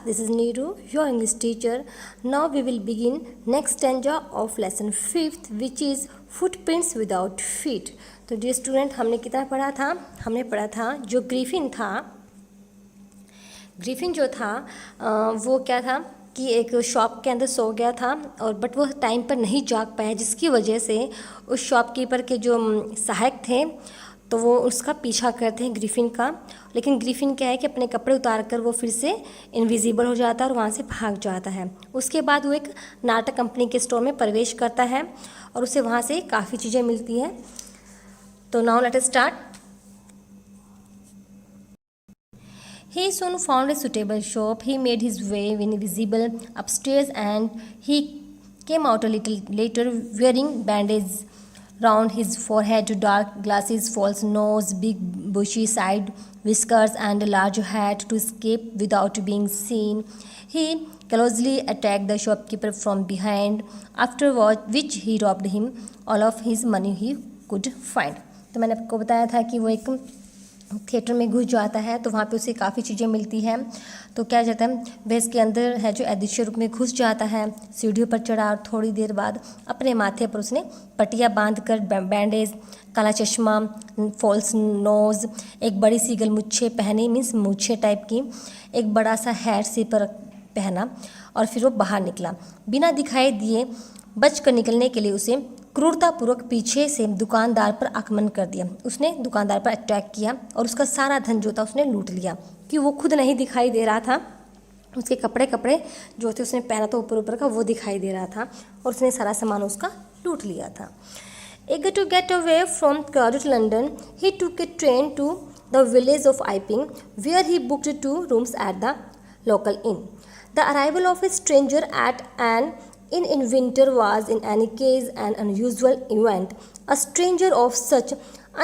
This is Neeru, your English teacher. Now we will begin next stanza of lesson 5th, which is footprints without feet. तो dear student, हमने कितना पढ़ा था? हमने पढ़ा था जो ग्रीफिन था, ग्रीफिन जो था वो क्या था कि एक शॉप के अंदर सो गया था और बट वो टाइम पर नहीं जाग पाया, जिसकी वजह से उस शॉपकीपर के जो सहायक थे तो वो उसका पीछा करते हैं ग्रीफिन का। लेकिन ग्रीफिन क्या है कि अपने कपड़े उतार कर वो फिर से इनविजिबल हो जाता है और वहाँ से भाग जाता है। उसके बाद वो एक नाटक कंपनी के स्टोर में प्रवेश करता है और उसे वहाँ से काफ़ी चीज़ें मिलती हैं। तो now let us start. He soon found a suitable shop. He made his way invisible upstairs and he came out a little later wearing bandages round his forehead, dark glasses, false nose, big bushy side whiskers and a large hat to escape without being seen. He closely attacked the shopkeeper from behind, after which he robbed him all of his money he could find. तो मैंने आपको बताया था कि वो एक theatre में घुस जाता है तो वहाँ पे उसे काफ़ी चीज़ें मिलती हैं। तो क्या जाता है वह इसके अंदर है जो अदृश्य रूप में घुस जाता है, सीढ़ियों पर चढ़ा और थोड़ी देर बाद अपने माथे पर उसने पटिया बांध कर बैंडेज, काला चश्मा, फॉल्स नोज़, एक बड़ी सी गलमुच्छे पहनी, मीन्स मूछे टाइप की, एक बड़ा सा हैट से पर पहना और फिर वो बाहर निकला। बिना दिखाई दिए बच कर निकलने के लिए उसे क्रूरतापूर्वक पीछे से दुकानदार पर आक्रमण कर दिया। उसने दुकानदार पर अटैक किया और उसका सारा धन जो था उसने लूट लिया, कि वो खुद नहीं दिखाई दे रहा था। उसके कपड़े जो थे उसने पहना था ऊपर का, वो दिखाई दे रहा था और उसने सारा सामान उसका लूट लिया था। Eager to get away from crowded London, he took a train to the village of Iping, where he booked 2 rooms at the local inn. The arrival of a stranger at an inn in winter was in any case an unusual event. A stranger of such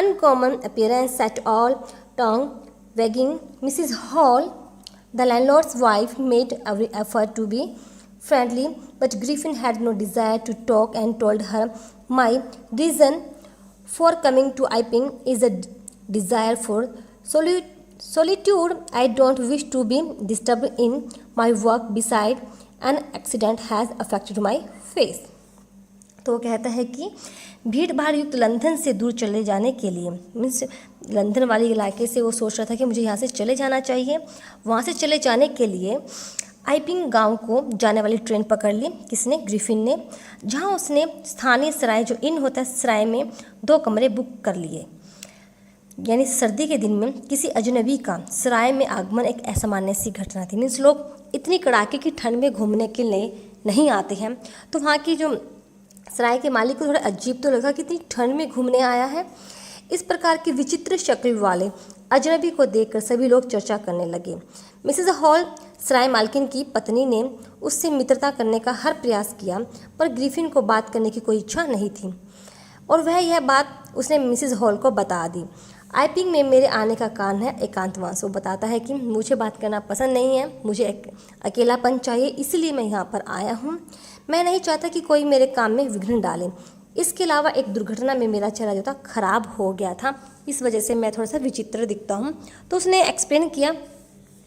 uncommon appearance set all tongue wagging. Mrs. Hall, the landlord's wife, made every effort to be friendly, but Griffin had no desire to talk and told her, "My reason for coming to Iping is a desire for solitude. I don't wish to be disturbed in my work. Besides, an accident has affected my face." तो वो कहता है कि भीड़ भाड़ युक्त London से दूर चले जाने के लिए, मीन्स लंदन वाले इलाके से वो सोच रहा था कि मुझे यहाँ से चले जाना चाहिए। वहाँ से चले जाने के लिए आइपिंग गांव को जाने वाली ट्रेन पकड़ ली। किसने? ग्रिफिन ने। जहाँ उसने स्थानीय सराय जो इन होता है, सराय में 2 कमरे बुक कर लिए। यानी सर्दी के दिन में किसी अजनबी का सराय में आगमन एक असामान्य सी घटना थी। मीन्स लोग इतनी कड़ाके की ठंड में घूमने के लिए नहीं आते हैं, तो वहाँ की जो सराय के मालिक को थोड़ा अजीब तो लगा कि इतनी ठंड में घूमने आया है। इस प्रकार की विचित्र शक्ल वाले अजनबी को देखकर सभी लोग चर्चा करने लगे। मिसेस हॉल, सराय मालकिन की पत्नी, ने उससे मित्रता करने का हर प्रयास किया, पर ग्रिफिन को बात करने की कोई इच्छा नहीं थी और वह यह बात उसने मिसेस हॉल को बता दी। आइपिंग में मेरे आने का कारण है एकांतवास। वो बताता है कि मुझे बात करना पसंद नहीं है, मुझे अकेलापन चाहिए, इसलिए मैं यहाँ पर आया हूँ। मैं नहीं चाहता कि कोई मेरे काम में विघ्न डाले। इसके अलावा एक दुर्घटना में मेरा चेहरा जो था खराब हो गया था, इस वजह से मैं थोड़ा सा विचित्र दिखता हूँ। तो उसने एक्सप्लेन किया,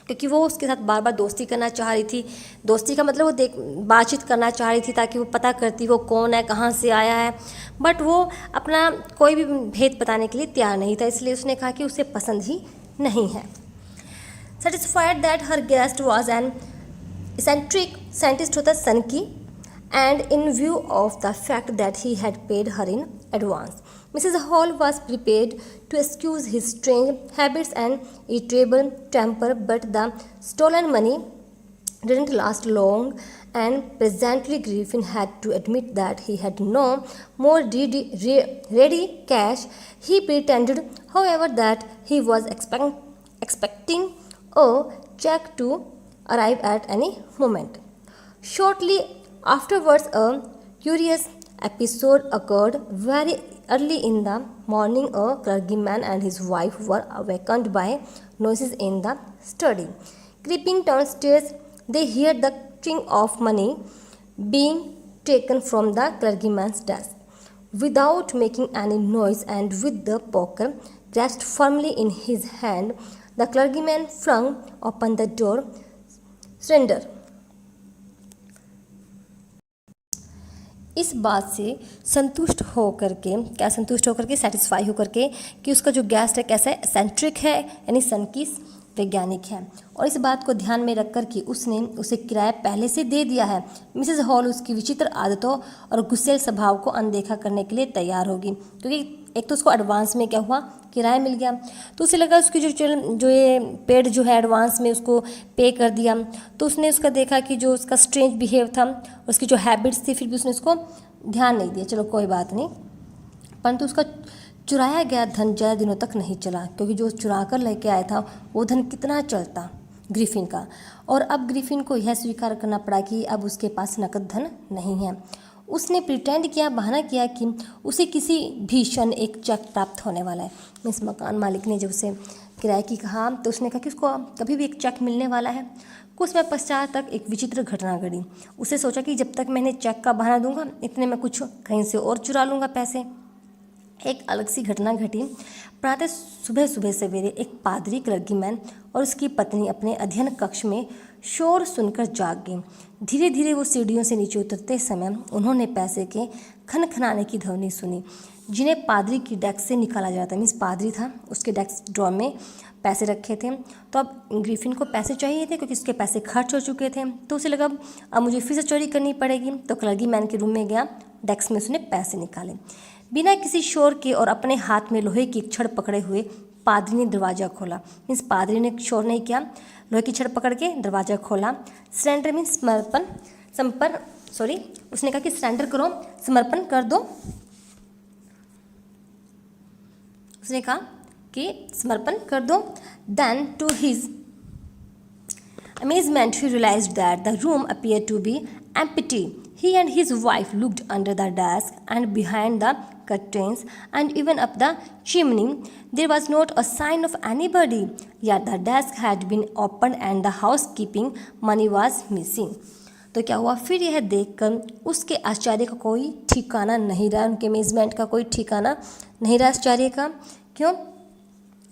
क्योंकि वो उसके साथ बार बार दोस्ती करना चाह रही थी। दोस्ती का मतलब वो बातचीत करना चाह रही थी ताकि वो पता करती वो कौन है, कहाँ से आया है, बट वो अपना कोई भी भेद बताने के लिए तैयार नहीं था, इसलिए उसने कहा कि उसे पसंद ही नहीं है। Satisfied that her guest was an eccentric scientist होता सन की, and in view of the fact that he had paid her in advance, Mrs. Hall was prepared to excuse his strange habits and irritable temper, but the stolen money didn't last long, and presently Griffin had to admit that he had no more ready cash. He pretended, however, that he was expecting a check to arrive at any moment. Shortly afterwards, a curious episode occurred. Very early in the morning, a clergyman and his wife were awakened by noises in the study. Creeping downstairs, they heard the clinking of money being taken from the clergyman's desk. Without making any noise and with the poker grasped firmly in his hand, the clergyman flung open the door, surrender. इस बात से संतुष्ट होकर के satisfy होकर के कि उसका जो गेस्ट है कैसा है, एसेंट्रिक है, यानी सन की वैज्ञानिक है, और इस बात को ध्यान में रखकर कि उसने उसे किराया पहले से दे दिया है, मिसेस हॉल उसकी विचित्र आदतों और गुस्सैल स्वभाव को अनदेखा करने के लिए तैयार होगी। क्योंकि एक तो उसको एडवांस में क्या हुआ, किराया मिल गया, तो उसे लगा उसकी जो ये पेड जो है एडवांस में उसको पे कर दिया, तो उसने उसका देखा कि जो उसका स्ट्रेंज बिहेव था, उसकी जो हैबिट्स थी, फिर भी उसने उसको ध्यान नहीं दिया, चलो कोई बात नहीं। परंतु उसका चुराया गया धन ज़्यादा दिनों तक नहीं चला, क्योंकि जो चुरा कर लेके आया था वो धन कितना चलता ग्रिफिन का, और अब ग्रिफिन को यह स्वीकार करना पड़ा कि अब उसके पास नकद धन नहीं है। उसने प्रिटेंड किया, बहाना किया कि उसे किसी भी क्षण एक चेक प्राप्त होने वाला है। इस मकान मालिक ने जब उसे किराए की कहा तो उसने कहा कि उसको कभी भी एक चेक मिलने वाला है। कुछ समय पश्चात तक एक विचित्र घटना घटी। उसे सोचा कि जब तक मैंने चेक का बहाना दूंगा इतने में कुछ कहीं से और चुरा लूँगा पैसे। एक अलग सी घटना घटी। प्रातः सुबह सवेरे एक पादरी क्लर्गीमैन और उसकी पत्नी अपने अध्ययन कक्ष में शोर सुनकर जाग गए। धीरे धीरे वो सीढ़ियों से नीचे उतरते समय उन्होंने पैसे के खनखनाने की ध्वनि सुनी, जिन्हें पादरी की डेस्क से निकाला जाता। मीन्स पादरी था, उसके डेस्क ड्रॉर में पैसे रखे थे, तो अब ग्रिफिन को पैसे चाहिए थे क्योंकि उसके पैसे खर्च हो चुके थे। तो उसे लगा अब मुझे फिर से चोरी करनी पड़ेगी, तो क्लर्गीमैन के रूम में गया, डेस्क में उसने पैसे निकाले। बिना किसी शोर के और अपने हाथ में लोहे की छड़ पकड़े हुए पादरी ने दरवाज़ा खोला। मीन्स पादरी ने शोर नहीं किया, लोहे की छड़ पकड़ के दरवाज़ा खोला। सरेंडर मीन्स उसने कहा कि सरेंडर करो, समर्पण कर दो। उसने कहा कि समर्पण कर दो। Then to his amazement he realized that the room appeared to be empty. He and his wife looked under the desk and behind the curtains and even up the chimney. There was not a sign of anybody, yet the desk had been opened and the housekeeping money was missing. तो क्या हुआ, फिर यह देखकर उसके आश्चर्य का कोई ठिकाना नहीं रहा, उनके अमेजमेंट का कोई ठिकाना नहीं रहा आश्चर्य का। क्यों?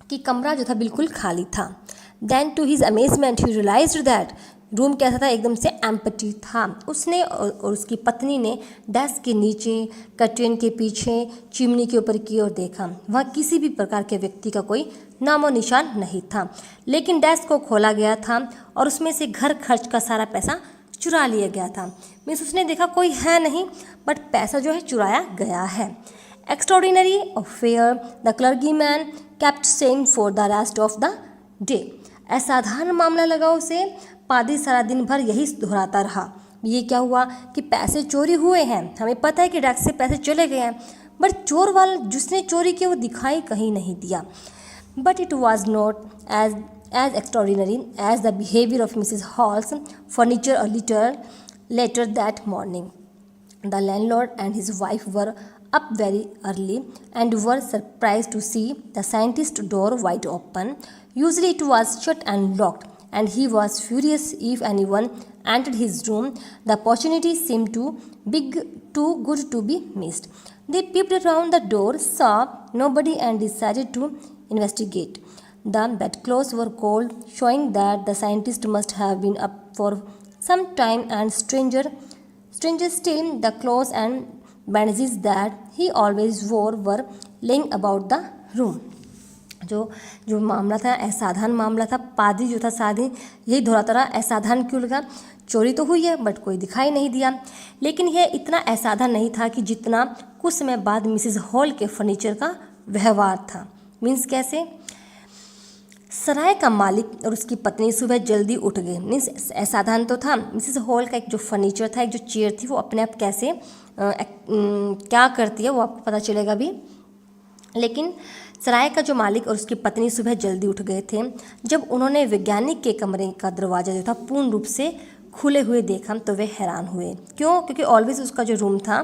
कि कमरा जो था बिल्कुल खाली था। Then to his amazement he realized that room कैसा था, एकदम से एम्प्टी था। उसने और उसकी पत्नी ने डेस्क के नीचे, कर्टेन के पीछे, चिमनी के ऊपर की ओर देखा। वहाँ किसी भी प्रकार के व्यक्ति का कोई नामो निशान नहीं था, लेकिन डेस्क को खोला गया था और उसमें से घर खर्च का सारा पैसा चुरा लिया गया था। मीन्स उसने देखा कोई है नहीं, बट पैसा जो है चुराया गया है। Extraordinary affair, the clergyman kept saying for the rest of the day. असाधारण मामला लगा उसे। पादरी सारा दिन भर यही दोहराता रहा। ये क्या हुआ कि पैसे चोरी हुए हैं, हमें पता है कि डेस्क से पैसे चले गए हैं, बट चोर वाला जिसने चोरी किया वो दिखाई कहीं नहीं दिया। But it was not as extraordinary as the behavior of Mrs. Hall's furniture a little later that morning. The landlord and his wife were up very early and were surprised to see the scientist's door wide open. Usually it was shut and locked, and he was furious if anyone entered his room. The opportunity seemed too good to be missed. They peeped around the door, saw nobody, and decided to investigate. The bedclothes were cold, showing that the scientist must have been up for some time, and stranger still, the clothes and bandages that he always wore were laying about the room. जो मामला था असाधारण मामला था। पादरी जो था साधे यही दोहराता रहा, असाधारण क्यों लगा, चोरी तो हुई है बट कोई दिखाई नहीं दिया। लेकिन यह इतना असाधारण नहीं था कि जितना कुछ समय बाद मिसेस हॉल के फर्नीचर का व्यवहार था। मीन्स कैसे? सराय का मालिक और उसकी पत्नी सुबह जल्दी उठ गए। मीन्स असाधारण तो था, मिसेस हॉल का एक जो फर्नीचर था, एक जो चेयर थी, वो अपने आप कैसे क्या करती है वो आपको पता चलेगा भी। लेकिन सराय का जो मालिक और उसकी पत्नी सुबह जल्दी उठ गए थे। जब उन्होंने वैज्ञानिक के कमरे का दरवाज़ा जो था पूर्ण रूप से खुले हुए देखा तो वे हैरान हुए। क्यों? क्योंकि ऑलवेज उसका जो रूम था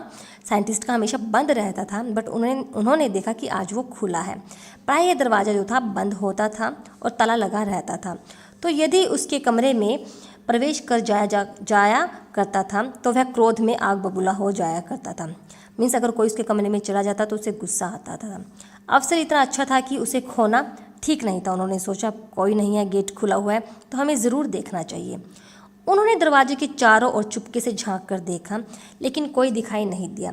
साइंटिस्ट का हमेशा बंद रहता था, बट उन्होंने देखा कि आज वो खुला है। प्राय यह दरवाज़ा जो था बंद होता था और ताला लगा रहता था, तो यदि उसके कमरे में प्रवेश कर जाया करता था तो वह क्रोध में आग बबूला हो जाया करता था। मीन्स अगर कोई उसके कमरे में चला जाता तो उसे गुस्सा आता था। अवसर इतना अच्छा था कि उसे खोना ठीक नहीं था। उन्होंने सोचा कोई नहीं है, गेट खुला हुआ है तो हमें ज़रूर देखना चाहिए। उन्होंने दरवाजे के चारों ओर चुपके से झांक कर देखा, लेकिन कोई दिखाई नहीं दिया।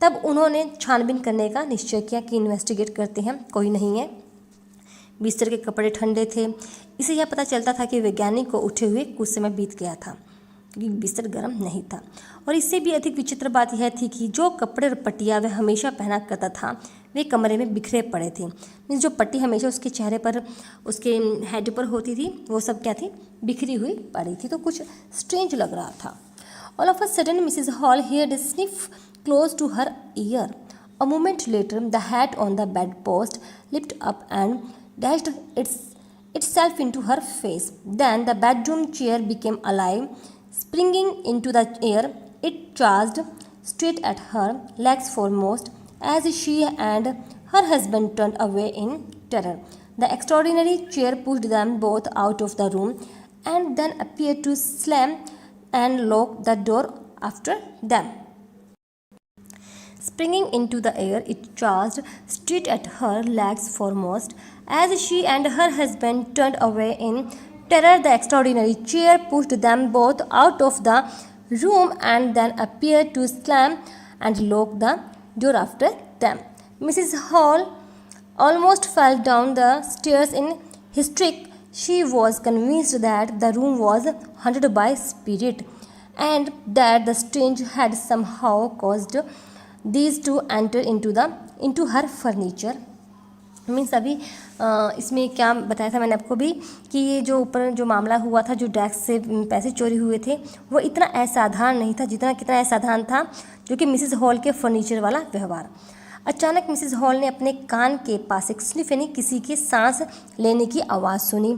तब उन्होंने छानबीन करने का निश्चय किया कि इन्वेस्टिगेट करते हैं, कोई नहीं है। बिस्तर के कपड़े ठंडे थे, इससे यह पता चलता था कि वैज्ञानिक को उठे हुए कुछ समय बीत गया था, क्योंकि बिस्तर गर्म नहीं था। और इससे भी अधिक विचित्र बात यह थी कि जो कपड़े और पट्टियाँ वह हमेशा पहना करता था वे कमरे में बिखरे पड़े थे। मीन्स जो पट्टी हमेशा उसके चेहरे पर, उसके हेड पर होती थी, वो सब क्या थी, बिखरी हुई पड़ी थी। तो कुछ स्ट्रेंज लग रहा था। All of a sudden Mrs hall heard a sniff close to her ear. A moment later, the hat on the bedpost lifted up and dashed itself into her face. Then the bedroom chair became alive. Springing into the air, it charged straight at her, legs foremost, as she and her husband turned away in terror. The extraordinary chair pushed them both out of the room and then appeared to slam and lock the door after them. Springing into the air, it charged straight at her, legs foremost. As she and her husband turned away in terror, the extraordinary chair pushed them both out of the room and then appeared to slam and lock the door after them. Mrs. Hall almost fell down the stairs in hysterics. She was convinced that the room was haunted by spirit and that the strange had somehow caused these to enter into her furniture. Means अभी इसमें क्या बताया था मैंने आपको भी कि ये जो ऊपर जो मामला हुआ था, जो डेस्क से पैसे चोरी हुए थे, वो इतना असाधारण नहीं था जितना कितना असाधारण था जो कि मिसेस हॉल के फर्नीचर वाला व्यवहार। अचानक मिसेस हॉल ने अपने कान के पास एक स्निफ यानी किसी के सांस लेने की आवाज़ सुनी।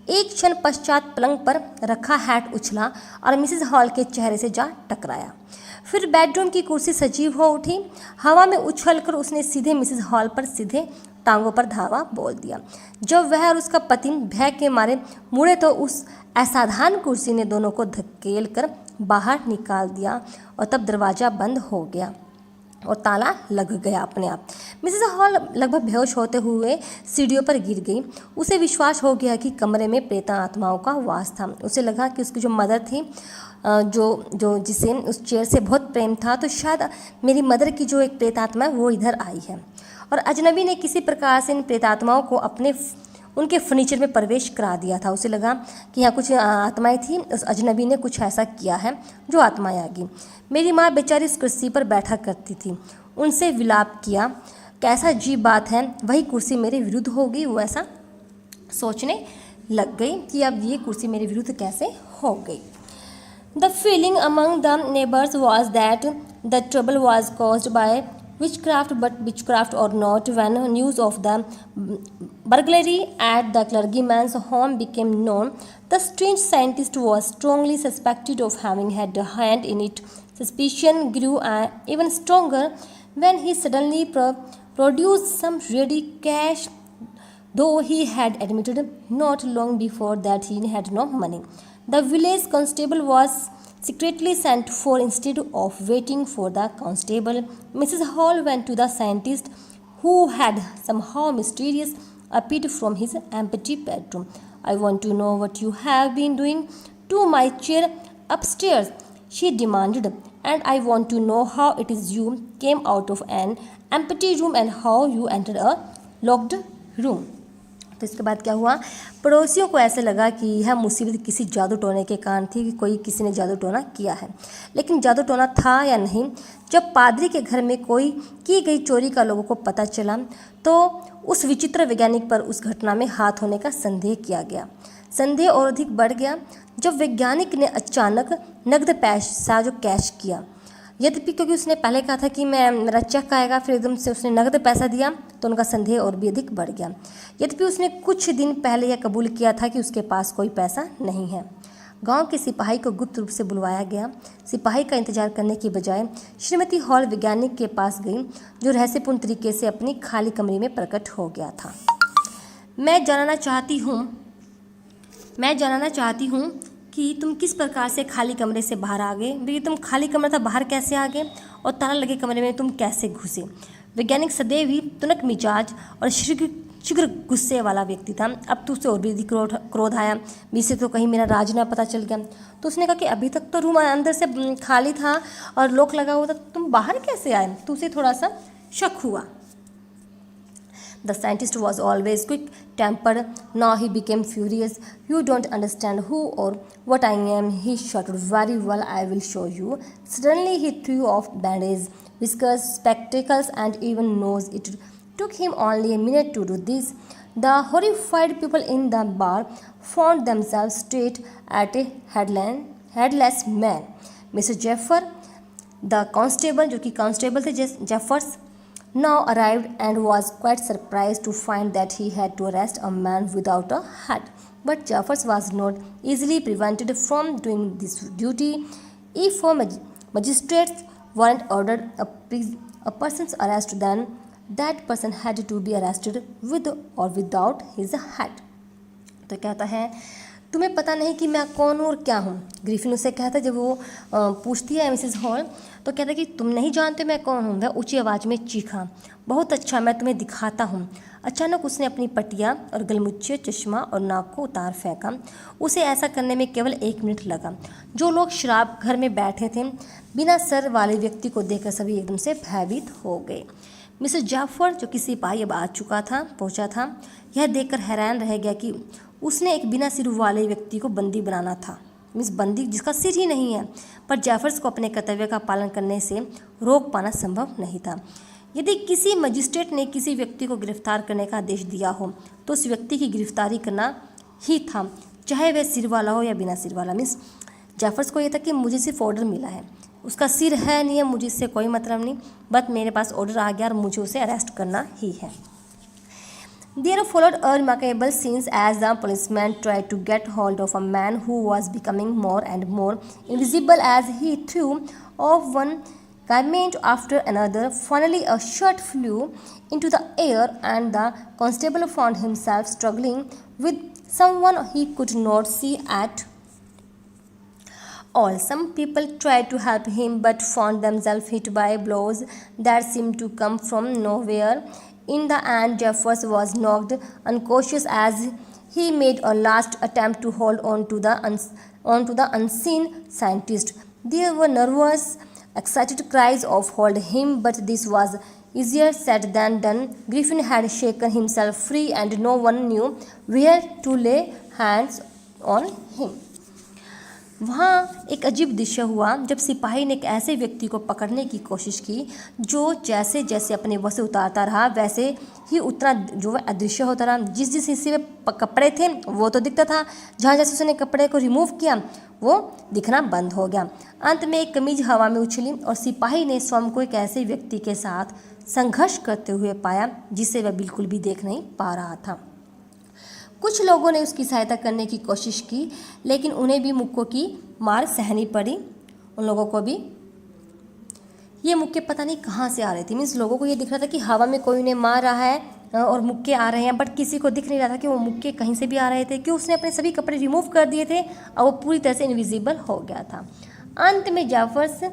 एक क्षण पश्चात पलंग पर रखा हैट उछला और मिसेस हॉल के चेहरे से जा टकराया। फिर बेडरूम की कुर्सी सजीव हो उठी। हवा में उछलकर उसने सीधे मिसेस हॉल पर सीधे टांगों पर धावा बोल दिया। जब वह और उसका पति भय के मारे मुड़े तो उस असाधारण कुर्सी ने दोनों को धकेल कर बाहर निकाल दिया और तब दरवाज़ा बंद हो गया और ताला लग गया अपने आप। मिसेस हॉल लगभग बेहोश होते हुए सीढ़ियों पर गिर गई। उसे विश्वास हो गया कि कमरे में प्रेत आत्माओं का वास था। उसे लगा कि उसकी जो मदर थी, जो जिसे उस चेयर से बहुत प्रेम था, तो शायद मेरी मदर की जो एक प्रेत आत्मा है वो इधर आई है। और अजनबी ने किसी प्रकार से इन प्रेत आत्माओं को उनके फर्नीचर में प्रवेश करा दिया था। उसे लगा कि यहाँ कुछ आत्माएं थी, उस अजनबी ने कुछ ऐसा किया है जो आत्माएं आ गई। मेरी माँ बेचारी इस कुर्सी पर बैठा करती थी, उनसे विलाप किया। कैसा अजीब बात है, वही कुर्सी मेरे विरुद्ध होगी। वो ऐसा सोचने लग गई कि अब ये कुर्सी मेरे विरुद्ध कैसे हो गई। The feeling among the neighbors was that the trouble was caused by witchcraft, but witchcraft or not, when news of the burglary at the clergyman's home became known, the strange scientist was strongly suspected of having had a hand in it. Suspicion grew even stronger when he suddenly produced some ready cash, though he had admitted not long before that he had no money. The village constable was secretly sent for. Instead of waiting for the constable, Mrs. Hall went to the scientist, who had somehow mysterious appeared from his empty bedroom. I want to know what you have been doing to my chair upstairs, she demanded, and I want to know how it is you came out of an empty room and how you entered a locked room. तो इसके बाद क्या हुआ, पड़ोसियों को ऐसे लगा कि यह मुसीबत किसी जादू टोने के कारण थी, कि किसी ने जादू टोना किया है। लेकिन जादू टोना था या नहीं, जब पादरी के घर में कोई की गई चोरी का लोगों को पता चला तो उस विचित्र वैज्ञानिक पर उस घटना में हाथ होने का संदेह किया गया। संदेह और अधिक बढ़ गया जब वैज्ञानिक ने अचानक नकद पैसा जो कैश किया। यद्यपि क्योंकि उसने पहले कहा था कि मेरा चेक आएगा, फिर एकदम से उसने नकद पैसा दिया तो उनका संदेह और भी अधिक बढ़ गया। यद्यपि उसने कुछ दिन पहले यह कबूल किया था कि उसके पास कोई पैसा नहीं है। गांव के सिपाही को गुप्त रूप से बुलवाया गया। सिपाही का इंतजार करने की बजाय श्रीमती हॉल वैज्ञानिक के पास गई, जो रहस्यपूर्ण तरीके से अपनी खाली कमरे में प्रकट हो गया था। मैं जानना चाहती हूँ कि तुम किस प्रकार से खाली कमरे से बाहर आ गए। भैया तुम खाली कमरा था, बाहर कैसे आ गए, और ताला लगे कमरे में तुम कैसे घुसे। वैज्ञानिक सदैव ही तुनक मिजाज और शीघ्र गुस्से वाला व्यक्ति था। अब तो उसे और भी क्रोध आया, इससे तो कहीं मेरा राज ना पता चल गया। तो उसने कहा कि अभी तक तो रूम अंदर से खाली था और लॉक लगा हुआ था, तुम बाहर कैसे आए? तो उसे थोड़ा सा शक हुआ। The scientist was always quick-tempered. Now he became furious. You don't understand who or what I am, he shouted. Very well, I will show you. Suddenly he threw off bandages, whiskers, spectacles, and even nose. It took him only a minute to do this. The horrified people in the bar found themselves stared at a headless man. Mr. Jeffer, the constable, जो कि constable थे Jeffers, now arrived and was quite surprised to find that he had to arrest a man without a hat. But Jeffers was not easily prevented from doing this duty. If a magistrate's warrant ordered a person's arrest, then that person had to be arrested with or without his hat. तो कहता है, तुम्हें पता नहीं कि मैं कौन हूँ और क्या हूँ? ग्रिफिन उसे कहता है, जब वो पूछती है मिसेस हॉल, तो कहता है कि तुम नहीं जानते मैं कौन हूँ? वह ऊंची आवाज़ में चीखा। बहुत अच्छा, मैं तुम्हें दिखाता हूँ। अचानक उसने अपनी पटिया और गलमुच्छे, चश्मा और नाक को उतार फेंका। उसे ऐसा करने में केवल 1 मिनट लगा। जो लोग शराब घर में बैठे थे, बिना सर वाले व्यक्ति को देखकर सभी एकदम से भयभीत हो गए। मिस्टर जाफर, जो कि सिपाही अब आ चुका था, पहुंचा था, यह देखकर हैरान रह गया कि उसने एक बिना सिर वाले व्यक्ति को बंदी बनाना था, बंदी जिसका सिर ही नहीं है। पर जैफर्स को अपने कर्तव्य का पालन करने से रोक पाना संभव नहीं था। यदि किसी मजिस्ट्रेट ने किसी व्यक्ति को गिरफ्तार करने का आदेश दिया हो तो उस व्यक्ति की गिरफ्तारी करना ही था, चाहे वह सिर वाला हो या बिना सिर वाला। जैफर्स को यह था कि मुझे सिर्फ ऑर्डर मिला है, उसका सिर है नहीं है, मुझे इससे कोई मतलब नहीं, बस मेरे पास ऑर्डर आ गया और मुझे उसे अरेस्ट करना ही है। There followed a remarkable scene as the policeman tried to get hold of a man who was becoming more and more invisible as he threw off one garment after another. Finally, a shot flew into the air and the constable found himself struggling with someone he could not see at all. Some people tried to help him but found themselves hit by blows that seemed to come from nowhere. In the end, Jeffers was knocked unconscious as he made a last attempt to hold on to the unseen scientist. There were nervous, excited cries of "Hold him!" but this was easier said than done. Griffin had shaken himself free and no one knew where to lay hands on him. वहाँ एक अजीब दृश्य हुआ जब सिपाही ने एक ऐसे व्यक्ति को पकड़ने की कोशिश की जो जैसे जैसे अपने वश से उतारता रहा वैसे ही उतना जो वह अदृश्य होता रहा। जिस जिस हिस्से में कपड़े थे वो तो दिखता था, जहाँ जैसे उसने कपड़े को रिमूव किया वो दिखना बंद हो गया। अंत में एक कमीज हवा में उछली और सिपाही ने स्वयं को एक ऐसे व्यक्ति के साथ संघर्ष करते हुए पाया जिसे वह बिल्कुल भी देख नहीं पा रहा था। कुछ लोगों ने उसकी सहायता करने की कोशिश की लेकिन उन्हें भी मुक्कों की मार सहनी पड़ी। उन लोगों को भी ये मुक्के पता नहीं कहाँ से आ रहे थे। मीन्स लोगों को ये दिख रहा था कि हवा में कोई उन्हें मार रहा है और मुक्के आ रहे हैं, बट किसी को दिख नहीं रहा था कि वो मुक्के कहीं से भी आ रहे थे, क्यों उसने अपने सभी कपड़े रिमूव कर दिए थे और वो पूरी तरह से इनविजिबल हो गया था। अंत में जाफर्स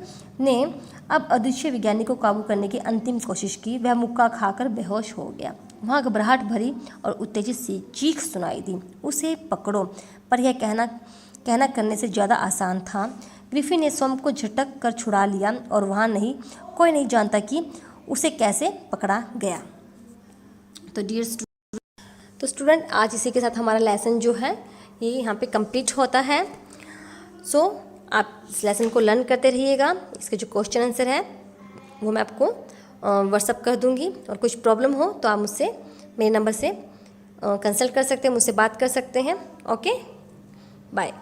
ने अब अदृश्य विज्ञानी को काबू करने की अंतिम कोशिश की। वह मुक्का खाकर बेहोश हो गया। वहाँ घबराहट भरी और उत्तेजित सी चीख सुनाई दी, उसे पकड़ो। पर यह कहना करने से ज़्यादा आसान था। ग्रिफिन ने स्वयं को झटक कर छुड़ा लिया और वहाँ कोई नहीं जानता कि उसे कैसे पकड़ा गया। तो स्टूडेंट आज इसी के साथ हमारा लेसन जो है ये यहाँ पे कंप्लीट होता है। सो आप इस लेसन को लर्न करते रहिएगा। इसके जो क्वेश्चन आंसर है वो मैं आपको व्हाट्सअप कर दूंगी और कुछ प्रॉब्लम हो तो आप मुझसे मेरे नंबर से कंसल्ट कर सकते हैं, मुझसे बात कर सकते हैं। Okay, bye.